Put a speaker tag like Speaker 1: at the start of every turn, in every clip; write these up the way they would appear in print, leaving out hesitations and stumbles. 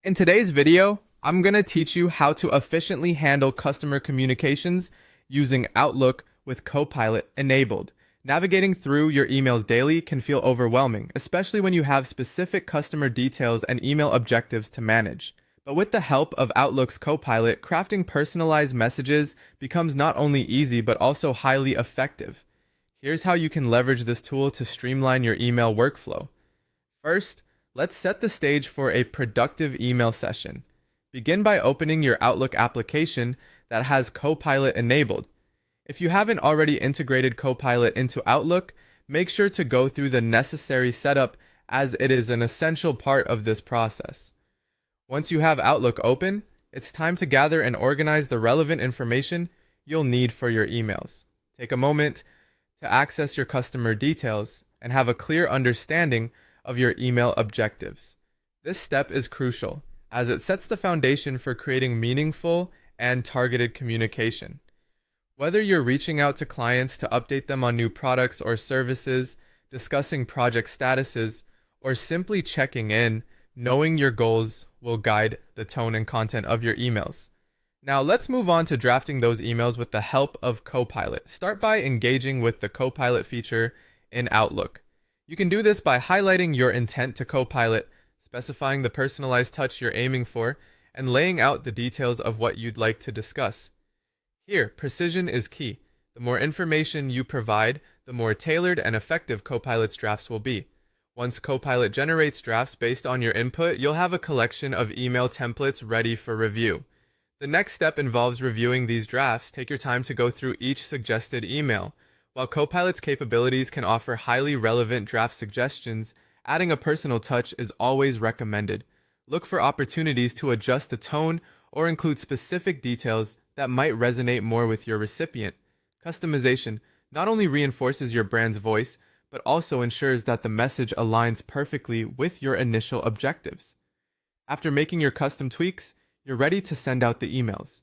Speaker 1: In today's video, I'm going to teach you how to efficiently handle customer communications using Outlook with Copilot enabled. Navigating through your emails daily can feel overwhelming, especially when you have specific customer details and email objectives to manage. But with the help of Outlook's Copilot, crafting personalized messages becomes not only easy but also highly effective. Here's how you can leverage this tool to streamline your email workflow. First, let's set the stage for a productive email session. Begin by opening your Outlook application that has Copilot enabled. If you haven't already integrated Copilot into Outlook, make sure to go through the necessary setup as it is an essential part of this process. Once you have Outlook open, it's time to gather and organize the relevant information you'll need for your emails. Take a moment to access your customer details and have a clear understanding of your email objectives. This step is crucial as it sets the foundation for creating meaningful and targeted communication. Whether you're reaching out to clients to update them on new products or services, discussing project statuses, or simply checking in, knowing your goals will guide the tone and content of your emails. Now let's move on to drafting those emails with the help of Copilot. Start by engaging with the Copilot feature in Outlook. You can do this by highlighting your intent to Copilot, specifying the personalized touch you're aiming for, and laying out the details of what you'd like to discuss. Here, precision is key. The more information you provide, the more tailored and effective Copilot's drafts will be. Once Copilot generates drafts based on your input, you'll have a collection of email templates ready for review. The next step involves reviewing these drafts. Take your time to go through each suggested email. While Copilot's capabilities can offer highly relevant draft suggestions, adding a personal touch is always recommended. Look for opportunities to adjust the tone or include specific details that might resonate more with your recipient. Customization not only reinforces your brand's voice, but also ensures that the message aligns perfectly with your initial objectives. After making your custom tweaks, you're ready to send out the emails.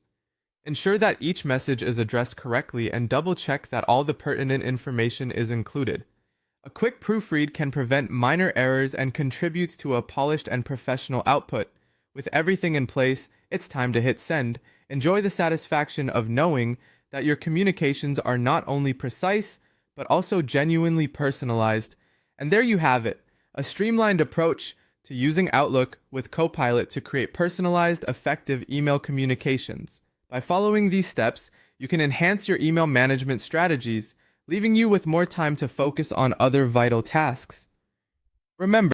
Speaker 1: Ensure that each message is addressed correctly and double-check that all the pertinent information is included. A quick proofread can prevent minor errors and contributes to a polished and professional output. With everything in place, it's time to hit send. Enjoy the satisfaction of knowing that your communications are not only precise, but also genuinely personalized. And there you have it, a streamlined approach to using Outlook with Copilot to create personalized, effective email communications. By following these steps, you can enhance your email management strategies, leaving you with more time to focus on other vital tasks. Remember,